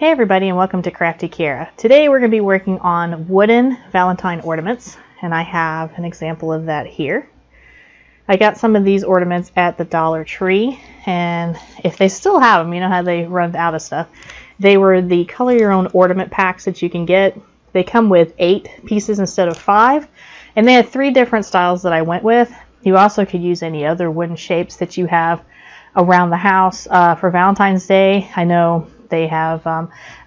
Hey everybody, and welcome to Crafty Kiara. Today we're going to be working on wooden Valentine ornaments, and I have an example of that here. I got some of these ornaments at the Dollar Tree, and if they still have them, you know how they run out of stuff. They were the color your own ornament packs that you can get. They come with 8 pieces instead of 5, and they had 3 different styles that I went with. You also could use any other wooden shapes that you have around the house. For Valentine's Day, I know they have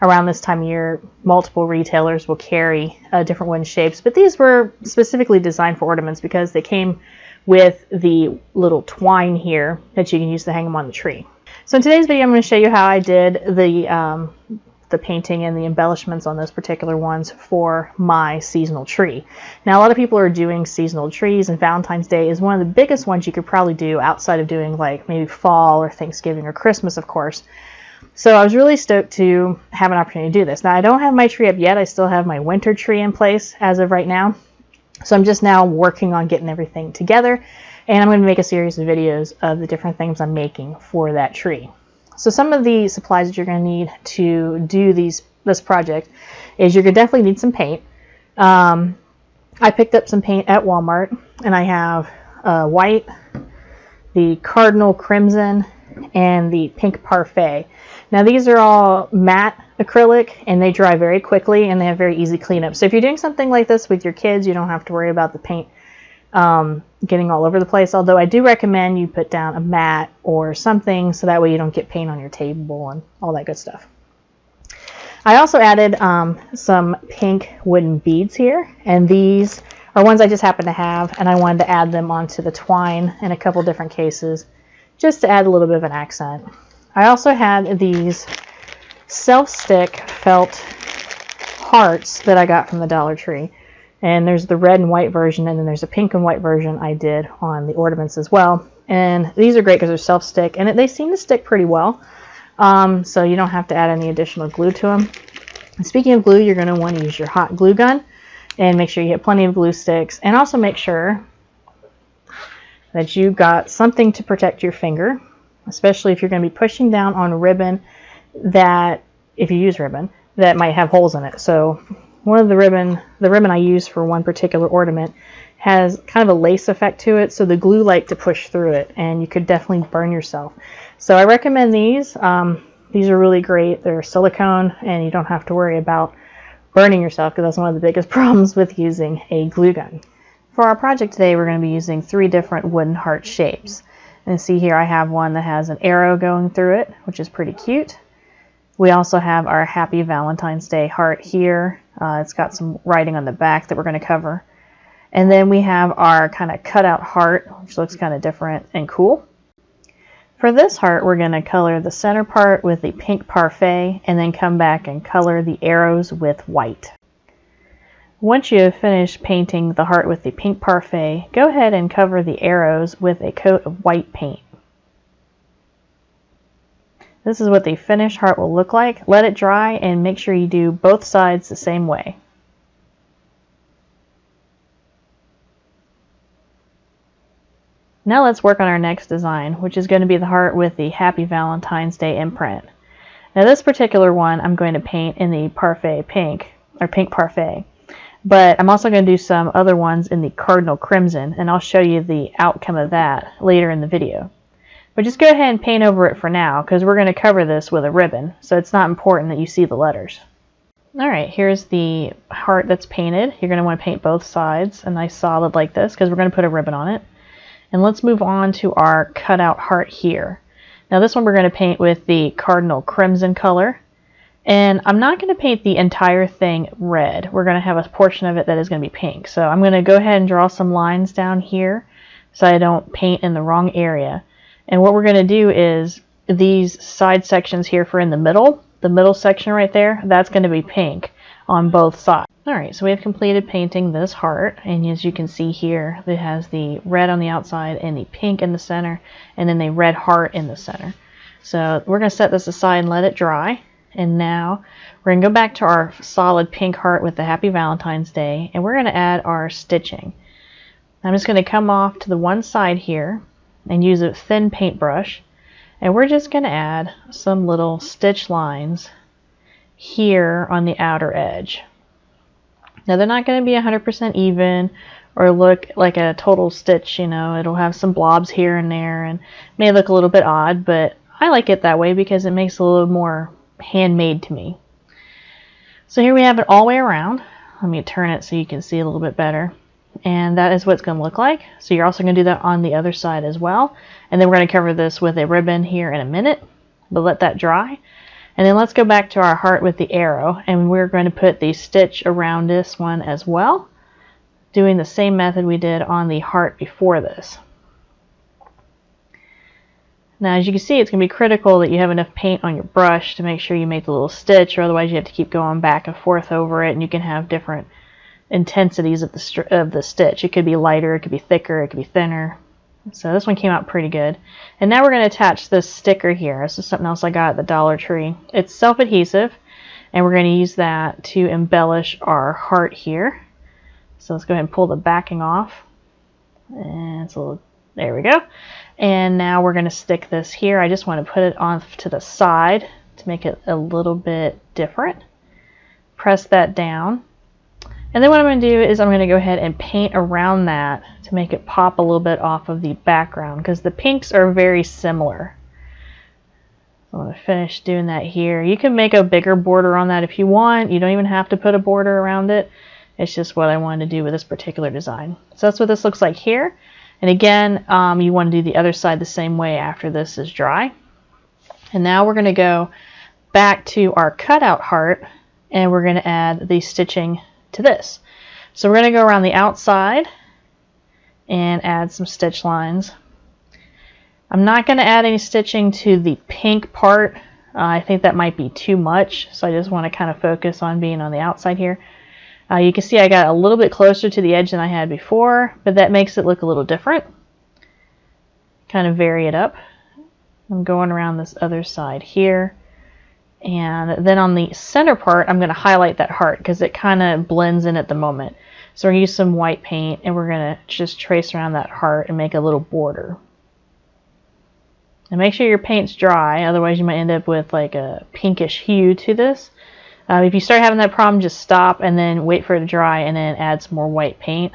around this time of year, multiple retailers will carry different wooden shapes, but these were specifically designed for ornaments because they came with the little twine here that you can use to hang them on the tree. So in today's video, I'm going to show you how I did the painting and the embellishments on those particular ones for my seasonal tree. Now, a lot of people are doing seasonal trees, and Valentine's Day is one of the biggest ones you could probably do outside of doing like maybe fall or Thanksgiving or Christmas, of course. So I was really stoked to have an opportunity to do this. Now, I don't have my tree up yet. I still have my winter tree in place as of right now. So I'm just now working on getting everything together, and I'm going to make a series of videos of the different things I'm making for that tree. So some of the supplies that you're going to need to do this project is you're going to definitely need some paint. I picked up some paint at Walmart, and I have white, the cardinal crimson, and the pink parfait. Now these are all matte acrylic, and they dry very quickly, and they have very easy cleanup. So if you're doing something like this with your kids, you don't have to worry about the paint getting all over the place. Although I do recommend you put down a mat or something so that way you don't get paint on your table and all that good stuff. I also added some pink wooden beads here, and these are ones I just happen to have, and I wanted to add them onto the twine in a couple different cases just to add a little bit of an accent. I also had these self-stick felt hearts that I got from the Dollar Tree. And there's the red and white version, and then there's a pink and white version I did on the ornaments as well. And these are great because they're self-stick, and they seem to stick pretty well. So you don't have to add any additional glue to them. And speaking of glue, you're going to want to use your hot glue gun, and make sure you have plenty of glue sticks. And also make sure that you got something to protect your finger, especially if you're going to be pushing down on a ribbon that, if you use ribbon, that might have holes in it. So one of the ribbon I used for one particular ornament has kind of a lace effect to it, so the glue liked to push through it, and you could definitely burn yourself. So I recommend these. These are really great. They're silicone, and you don't have to worry about burning yourself, because that's one of the biggest problems with using a glue gun. For our project today, we're going to be using 3 different wooden heart shapes. And see here, I have one that has an arrow going through it, which is pretty cute. We also have our Happy Valentine's Day heart here. It's got some writing on the back that we're going to cover. And then we have our kind of cutout heart, which looks kind of different and cool. For this heart, we're going to color the center part with the pink parfait, and then come back and color the arrows with white. Once you have finished painting the heart with the pink parfait, go ahead and cover the arrows with a coat of white paint. This is what the finished heart will look like. Let it dry, and make sure you do both sides the same way. Now let's work on our next design, which is going to be the heart with the Happy Valentine's Day imprint. Now this particular one I'm going to paint in the parfait pink, or pink parfait. But I'm also going to do some other ones in the cardinal crimson, and I'll show you the outcome of that later in the video. But just go ahead and paint over it for now, because we're going to cover this with a ribbon, so it's not important that you see the letters. Alright, here's the heart that's painted. You're going to want to paint both sides a nice solid like this, because we're going to put a ribbon on it. And let's move on to our cutout heart here. Now this one we're going to paint with the cardinal crimson color. And I'm not going to paint the entire thing red. We're going to have a portion of it that is going to be pink. So I'm going to go ahead and draw some lines down here so I don't paint in the wrong area. And what we're going to do is these side sections here for in the middle section right there, that's going to be pink on both sides. Alright, so we have completed painting this heart, and as you can see here, it has the red on the outside and the pink in the center, and then the red heart in the center. So we're going to set this aside and let it dry. And now we're going to go back to our solid pink heart with the Happy Valentine's Day, and we're going to add our stitching. I'm just going to come off to the one side here and use a thin paintbrush, and we're just going to add some little stitch lines here on the outer edge. Now they're not going to be 100% even or look like a total stitch, you know. It'll have some blobs here and there and may look a little bit odd, but I like it that way because it makes it a little more handmade to me. So here we have it all the way around. Let me turn it so you can see a little bit better. And that is what it's going to look like. So you're also going to do that on the other side as well. And then we're going to cover this with a ribbon here in a minute, but let that dry. And then let's go back to our heart with the arrow, and we're going to put the stitch around this one as well, doing the same method we did on the heart before this. Now as you can see, it's going to be critical that you have enough paint on your brush to make sure you make the little stitch, or otherwise you have to keep going back and forth over it, and you can have different intensities of the stitch. It could be lighter, it could be thicker, it could be thinner. So this one came out pretty good. And now we're going to attach this sticker here. This is something else I got at the Dollar Tree. It's self-adhesive, and we're going to use that to embellish our heart here. So let's go ahead and pull the backing off. And it's a little, there we go. And now we're going to stick this here. I just want to put it on to the side to make it a little bit different. Press that down. And then what I'm going to do is I'm going to go ahead and paint around that to make it pop a little bit off of the background, because the pinks are very similar. I'm going to finish doing that here. You can make a bigger border on that if you want. You don't even have to put a border around it. It's just what I wanted to do with this particular design. So that's what this looks like here. And again, you want to do the other side the same way after this is dry. And now we're going to go back to our cutout heart, and we're going to add the stitching to this. So we're going to go around the outside and add some stitch lines. I'm not going to add any stitching to the pink part. I think that might be too much, so I just want to kind of focus on being on the outside here. You can see I got a little bit closer to the edge than I had before, but that makes it look a little different. Kind of vary it up. I'm going around this other side here. And then on the center part, I'm going to highlight that heart because it kind of blends in at the moment. So we're going to use some white paint, and we're going to just trace around that heart and make a little border. And make sure your paint's dry, otherwise you might end up with like a pinkish hue to this. If you start having that problem, just stop and then wait for it to dry and then add some more white paint.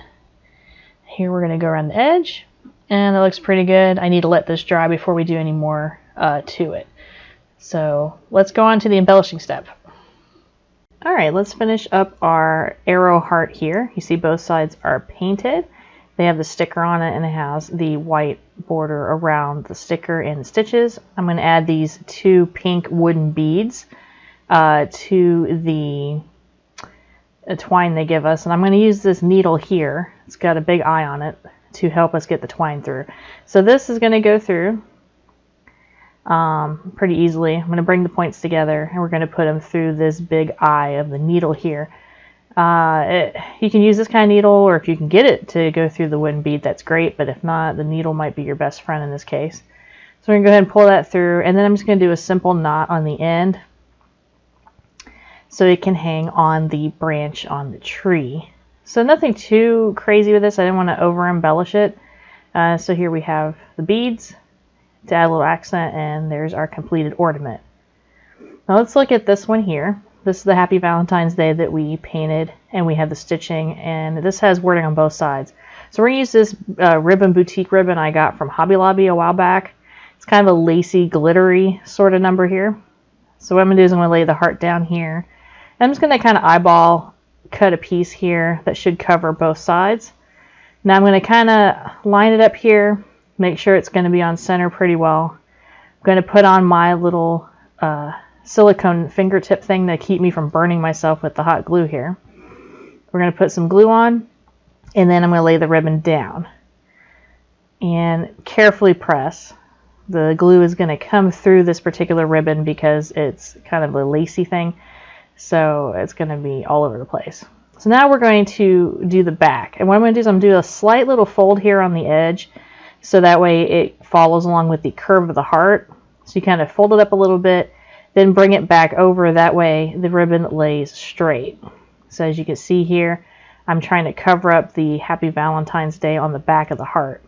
Here we're going to go around the edge, and it looks pretty good. I need to let this dry before we do any more to it. So let's go on to the embellishing step. Alright, let's finish up our arrow heart here. You see both sides are painted. They have the sticker on it, and it has the white border around the sticker and the stitches. I'm going to add these 2 pink wooden beads to the twine they give us, and I'm going to use this needle here. It's got a big eye on it to help us get the twine through. So this is going to go through pretty easily. I'm going to bring the points together, and we're going to put them through this big eye of the needle here. You can use this kind of needle, or if you can get it to go through the wooden bead, that's great, but if not, the needle might be your best friend in this case. So we're going to go ahead and pull that through, and then I'm just going to do a simple knot on the end so it can hang on the branch on the tree. So nothing too crazy with this. I didn't want to over embellish it. So here we have the beads to add a little accent, and there's our completed ornament. Now let's look at this one here. This is the Happy Valentine's Day that we painted, and we have the stitching, and this has wording on both sides. So we're going to use this ribbon, boutique ribbon I got from Hobby Lobby a while back. It's kind of a lacy, glittery sort of number here. So what I'm going to do is I'm going to lay the heart down here. And I'm just going to kind of eyeball cut a piece here that should cover both sides. Now I'm going to kind of line it up here, make sure it's going to be on center pretty well. I'm going to put on my little silicone fingertip thing to keep me from burning myself with the hot glue here. We're going to put some glue on, and then I'm going to lay the ribbon down and carefully press. The glue is going to come through this particular ribbon because it's kind of a lacy thing, so it's going to be all over the place. So now we're going to do the back, and what I'm going to do is I'm going to do a slight little fold here on the edge, so that way it follows along with the curve of the heart. So you kind of fold it up a little bit, then bring it back over. That way the ribbon lays straight. So as you can see here, I'm trying to cover up the Happy Valentine's Day on the back of the heart.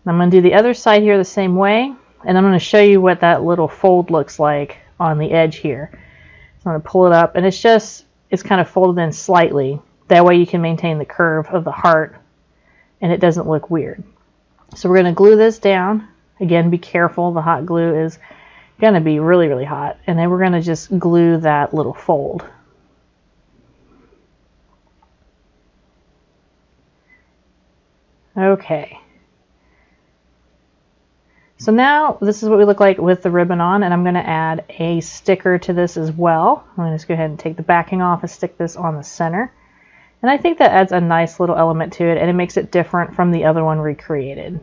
I'm going to do the other side here the same way, and I'm going to show you what that little fold looks like on the edge here. So I'm going to pull it up, and it's kind of folded in slightly. That way you can maintain the curve of the heart and it doesn't look weird. So we're going to glue this down. Again, be careful. The hot glue is going to be really, really hot. And then we're going to just glue that little fold. Okay. So now this is what we look like with the ribbon on, and I'm going to add a sticker to this as well. I'm going to just go ahead and take the backing off and stick this on the center. And I think that adds a nice little element to it, and it makes it different from the other one recreated.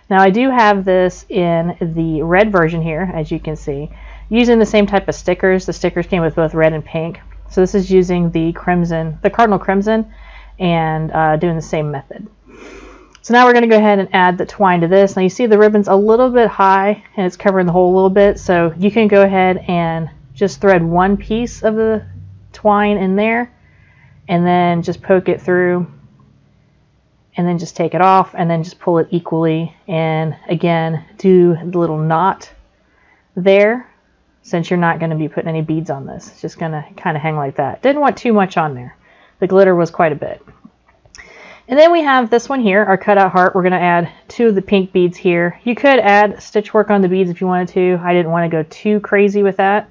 Now I do have this in the red version here, as you can see, using the same type of stickers. The stickers came with both red and pink. So this is using the crimson, the cardinal crimson, and doing the same method. So now we're going to go ahead and add the twine to this. Now you see the ribbon's a little bit high and it's covering the hole a little bit, so you can go ahead and just thread one piece of the twine in there and then just poke it through and then just take it off and then just pull it equally, and again do the little knot there, since you're not going to be putting any beads on this. It's just going to kind of hang like that. Didn't want too much on there. The glitter was quite a bit. And then we have this one here, our cutout heart. We're going to add 2 of the pink beads here. You could add stitch work on the beads if you wanted to. I didn't want to go too crazy with that.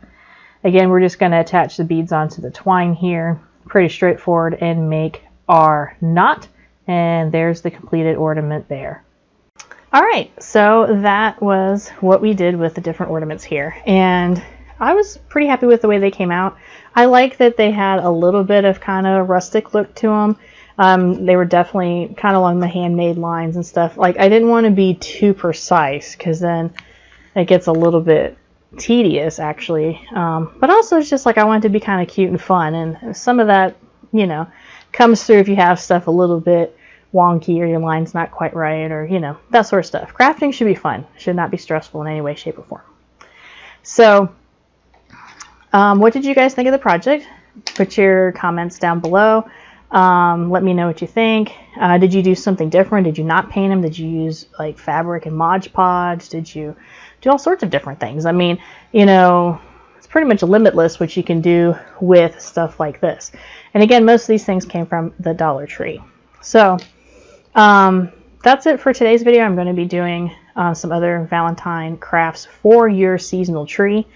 Again, we're just going to attach the beads onto the twine here. Pretty straightforward, and make our knot. And there's the completed ornament there. Alright, so that was what we did with the different ornaments here. And I was pretty happy with the way they came out. I like that they had a little bit of kind of rustic look to them. They were definitely kind of along the handmade lines and stuff. Like, I didn't want to be too precise, because then it gets a little bit tedious, actually. But also it's just like I wanted to be kind of cute and fun, and some of that, you know, comes through if you have stuff a little bit wonky or your line's not quite right, or, you know, that sort of stuff. Crafting should be fun. Should not be stressful in any way, shape, or form. So, what did you guys think of the project? Put your comments down below. Let me know what you think. Did you do something different? Did you not paint them? Did you use like fabric and Mod Podge? Did you do all sorts of different things? I mean, you know, it's pretty much limitless what you can do with stuff like this. And again, most of these things came from the Dollar Tree. So that's it for today's video. I'm going to be doing some other Valentine crafts for your seasonal tree.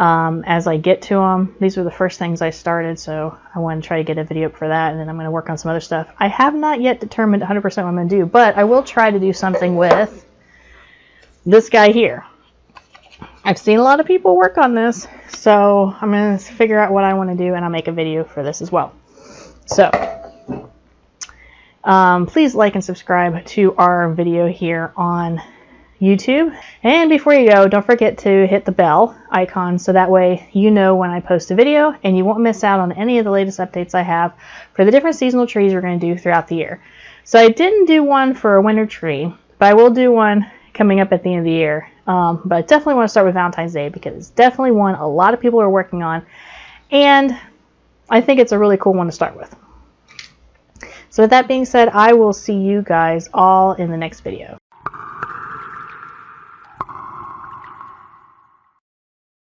As I get to them. These were the first things I started, so I want to try to get a video up for that, and then I'm going to work on some other stuff. I have not yet determined 100% what I'm going to do, but I will try to do something with this guy here. I've seen a lot of people work on this, so I'm going to figure out what I want to do, and I'll make a video for this as well. So, please like and subscribe to our video here on YouTube. And before you go, don't forget to hit the bell icon so that way you know when I post a video and you won't miss out on any of the latest updates I have for the different seasonal trees we're going to do throughout the year. So I didn't do one for a winter tree, but I will do one coming up at the end of the year. But I definitely want to start with Valentine's Day because it's definitely one a lot of people are working on, and I think it's a really cool one to start with. So with that being said, I will see you guys all in the next video.